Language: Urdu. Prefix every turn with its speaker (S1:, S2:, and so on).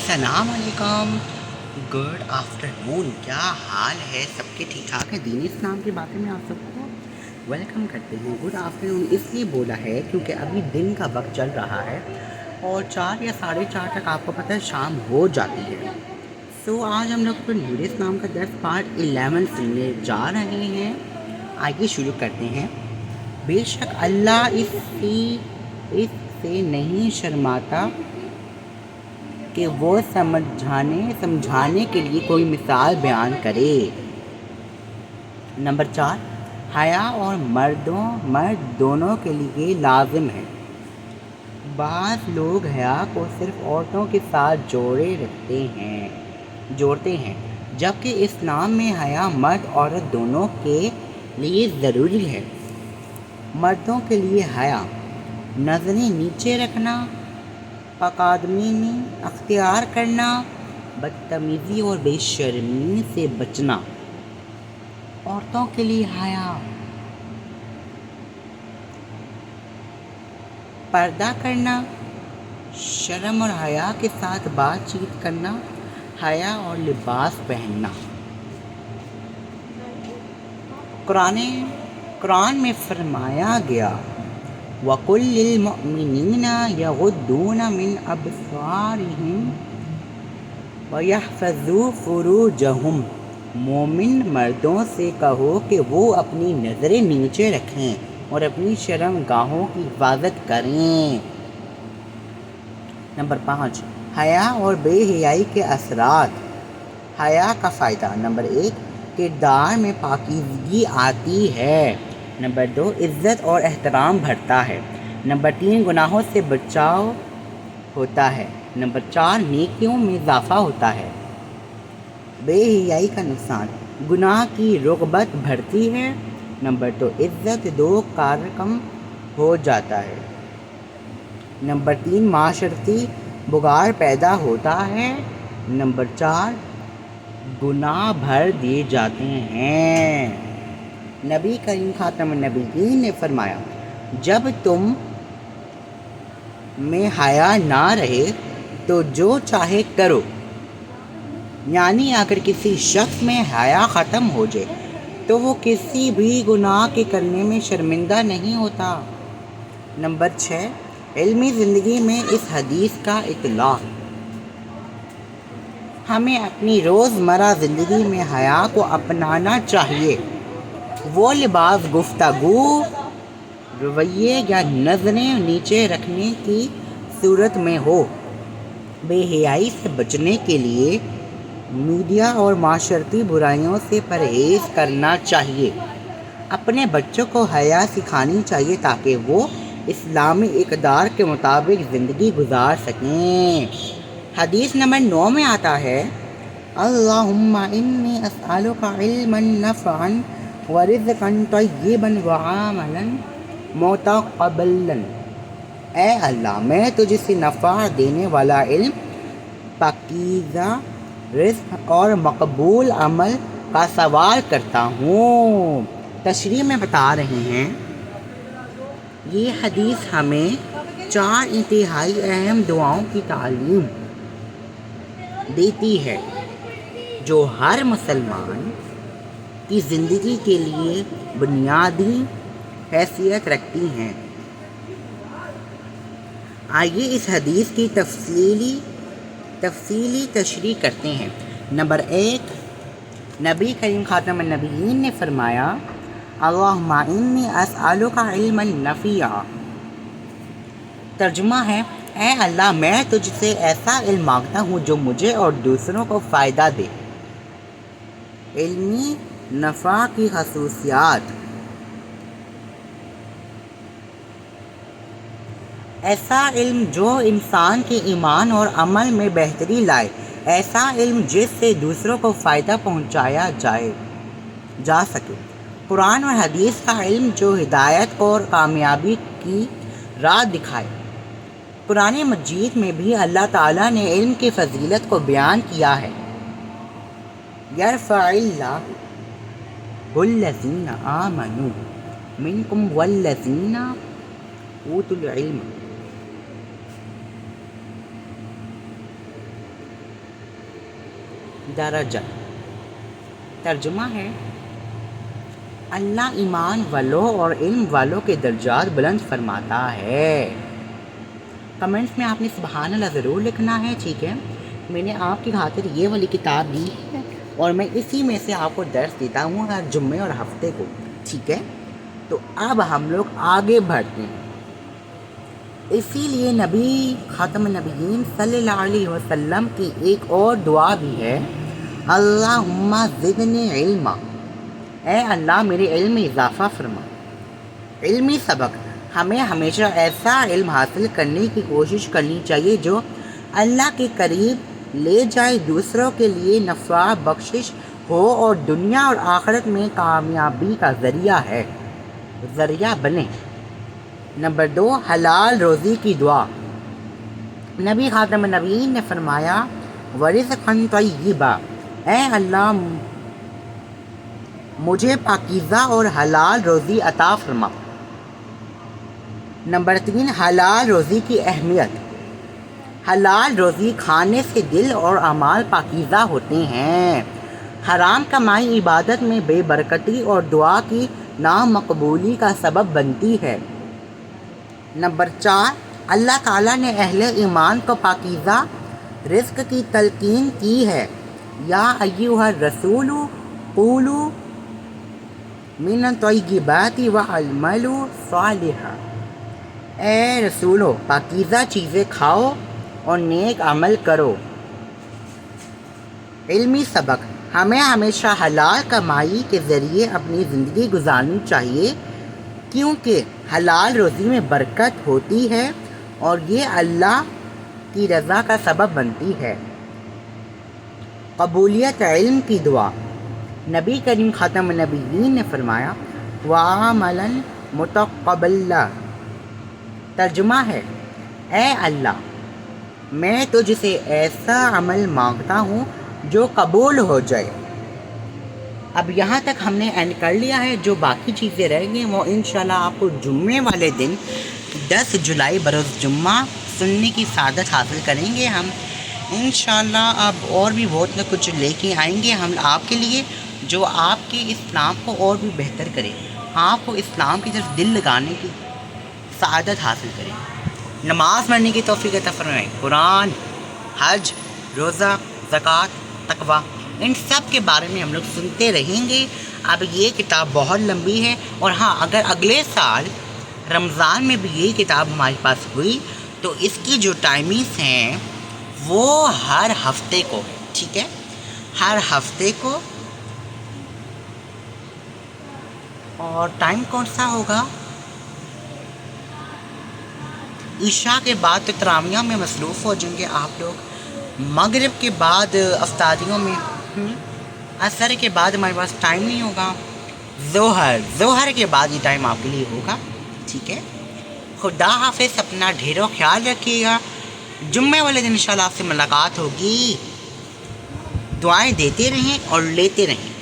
S1: السلام علیکم، گڈ آفٹرنون. کیا حال ہے سب کے؟ ٹھیک ٹھاک ہے؟ دین اسلام کی باتیں میں آپ سب کو ویلکم کرتے ہیں. گڈ آفٹرنون اس لیے بولا ہے کیونکہ ابھی دن کا وقت چل رہا ہے اور 4 یا 4:30 تک آپ کو پتہ ہے شام ہو جاتی ہے. سو آج ہم لوگ دین اسلام کا درس پارٹ 11 سننے جا رہے ہیں. آئیے شروع کرتے ہیں. بے شک اللہ اس سے نہیں شرماتا کہ وہ سمجھانے کے لیے کوئی مثال بیان کرے. نمبر 4، حیا اور مرد دونوں کے لیے لازم ہے. بعض لوگ حیا کو صرف عورتوں کے ساتھ جوڑتے ہیں جبکہ اسلام میں حیا مرد عورت دونوں کے لیے ضروری ہے. مردوں کے لیے حیا نظریں نیچے رکھنا، پاکدامنی اختیار کرنا، بدتمیزی اور بے شرمی سے بچنا. عورتوں کے لیے حیا پردہ کرنا، شرم اور حیا کے ساتھ بات چیت کرنا، حیا اور لباس پہننا. قرآن میں فرمایا گیا وَقُلْ لِلْمُؤْمِنِينَ يَغُضُّوا مِنْ أَبْصَارِهِمْ وَيَحْفَظُوا فُرُوجَهُمْ. مومن مردوں سے کہو کہ وہ اپنی نظریں نیچے رکھیں اور اپنی شرم گاہوں کی حفاظت کریں. نمبر 5، حیا اور بے حیائی کے اثرات. حیا کا فائدہ: نمبر 1، کردار میں پاکیزگی آتی ہے. نمبر 2، عزت اور احترام بڑھتا ہے. نمبر 3، گناہوں سے بچاؤ ہوتا ہے. نمبر 4، نیکیوں میں اضافہ ہوتا ہے. بے حیائی کا نقصان: گناہ کی رغبت بڑھتی ہے. نمبر 2، عزت کم ہو جاتا ہے. نمبر 3، معاشرتی بگاڑ پیدا ہوتا ہے. نمبر 4، گناہ بھر دیے جاتے ہیں. نبی کریم خاتم النبیین نے فرمایا جب تم میں حیا نہ رہے تو جو چاہے کرو. یعنی اگر کسی شخص میں حیا ختم ہو جائے تو وہ کسی بھی گناہ کے کرنے میں شرمندہ نہیں ہوتا. نمبر 6، علمی زندگی میں اس حدیث کا اطلاق. ہمیں اپنی روزمرہ زندگی میں حیا کو اپنانا چاہیے. وہ لباس، گفتگو، رویے یا نظریں نیچے رکھنے کی صورت میں ہو. بے حیائی سے بچنے کے لیے میڈیا اور معاشرتی برائیوں سے پرہیز کرنا چاہیے. اپنے بچوں کو حیا سکھانی چاہیے تاکہ وہ اسلامی اقدار کے مطابق زندگی گزار سکیں. حدیث نمبر 9 میں آتا ہے اللہم انی اسألک علما نافعا ورزقا طیبا وعملا متقبلا. اے اللہ، میں تجھ سے نفع دینے والا علم، پاکیزہ رزق اور مقبول عمل کا سوال کرتا ہوں. تشریح میں بتا رہے ہیں یہ حدیث ہمیں 4 انتہائی اہم دعاؤں کی تعلیم دیتی ہے جو ہر مسلمان کی زندگی کے لیے بنیادی حیثیت رکھتی ہیں. آئیے اس حدیث کی تفصیلی تشریح کرتے ہیں. نمبر 1، نبی کریم خاتم النبیین نے فرمایا اللہم انی اسألک علما نافعا. ترجمہ ہے اے اللہ، میں تجھ سے ایسا علم مانگتا ہوں جو مجھے اور دوسروں کو فائدہ دے. علمی نفع کی خصوصیات: ایسا علم جو انسان کے ایمان اور عمل میں بہتری لائے. ایسا علم جس سے دوسروں کو فائدہ پہنچایا جا سکے. قرآن اور حدیث کا علم جو ہدایت اور کامیابی کی راہ دکھائے. قرآن مجید میں بھی اللہ تعالیٰ نے علم کی فضیلت کو بیان کیا ہے یرفع اللہ الذین آمنوا منکم والذین اوتوا العلم. درجہ۔ ترجمہ ہے اللہ ایمان والوں اور علم والوں کے درجات بلند فرماتا ہے۔ کمنٹس میں آپ نے سبحان اللہ ضرور لکھنا ہے، ٹھیک ہے؟ میں نے آپ کی خاطر یہ والی کتاب دی ہے اور میں اسی میں سے آپ کو درس دیتا ہوں ہر جمعے اور ہفتے کو، ٹھیک ہے؟ تو اب ہم لوگ آگے بڑھتے ہیں۔ اسی لیے نبی خاتم النبیین صلی اللہ علیہ وسلم کی ایک اور دعا بھی ہے، اللہم زدنی علما، اے اللہ میرے علم میں اضافہ فرما۔ علمی سبق، ہمیں ہمیشہ ایسا علم حاصل کرنے کی کوشش کرنی چاہیے جو اللہ کے قریب لے جائے، دوسروں کے لیے نفع بخشش ہو اور دنیا اور آخرت میں کامیابی کا ذریعہ بنے۔ نمبر 2، حلال روزی کی دعا۔ نبی خاتم النبیین نے فرمایا ورزقا طیبا، اے اللہ مجھے پاکیزہ اور حلال روزی عطا فرما۔ نمبر 3، حلال روزی کی اہمیت۔ حلال روزی کھانے سے دل اور اعمال پاکیزہ ہوتے ہیں۔ حرام کمائی عبادت میں بے برکتی اور دعا کی نامقبولی کا سبب بنتی ہے۔ نمبر 4، اللہ تعالیٰ نے اہل ایمان کو پاکیزہ رزق کی تلقین کی ہے، یا ایھا الرسول قولوا من الطیبات واعملوا صالحا، اے رسولو پاکیزہ چیزیں کھاؤ اور نیک عمل کرو۔ علمی سبق، ہمیں ہمیشہ حلال کمائی کے ذریعے اپنی زندگی گزارنی چاہیے، کیونکہ حلال روزی میں برکت ہوتی ہے اور یہ اللہ کی رضا کا سبب بنتی ہے۔ قبولیت علم کی دعا۔ نبی کریم خاتم النبیین نے فرمایا وعملا متقبلا، ترجمہ ہے اے اللہ میں تجھ سے ایسا عمل مانگتا ہوں جو قبول ہو جائے۔ اب یہاں تک ہم نے اینڈ کر لیا ہے، جو باقی چیزیں رہ گئی وہ انشاءاللہ آپ کو جمعے والے دن 10 جولائی بروز جمعہ سننے کی سعادت حاصل کریں گے ہم انشاءاللہ۔ اب اور بھی بہت کچھ لے کے آئیں گے ہم آپ کے لیے، جو آپ کے اسلام کو اور بھی بہتر کرے، آپ کو اسلام کی طرف دل لگانے کی سعادت حاصل کرے، نماز پڑھنے کی توفیق عطا فرمائے، قرآن، حج، روزہ، زکوٰۃ، تقویٰ، ان سب کے بارے میں ہم لوگ سنتے رہیں گے۔ اب یہ کتاب بہت لمبی ہے، اور ہاں اگر اگلے سال رمضان میں بھی یہ کتاب ہمارے پاس ہوئی تو اس کی جو ٹائمنگس ہیں وہ ہر ہفتے کو، ٹھیک ہے، ہر ہفتے کو، اور ٹائم کون سا ہوگا؟ عشاء کے بعد تو تراویح میں مصروف ہو جائیں گے آپ لوگ، مغرب کے بعد افطاریوں میں، عصر کے بعد ہمارے پاس ٹائم نہیں ہوگا، ظہر کے بعد یہ ٹائم آپ کے لیے ہوگا، ٹھیک ہے۔ خدا حافظ، اپنا ڈھیروں خیال رکھیے گا، جمعے والے دن انشاءاللہ آپ سے ملاقات ہوگی۔ دعائیں دیتے رہیں اور لیتے رہیں۔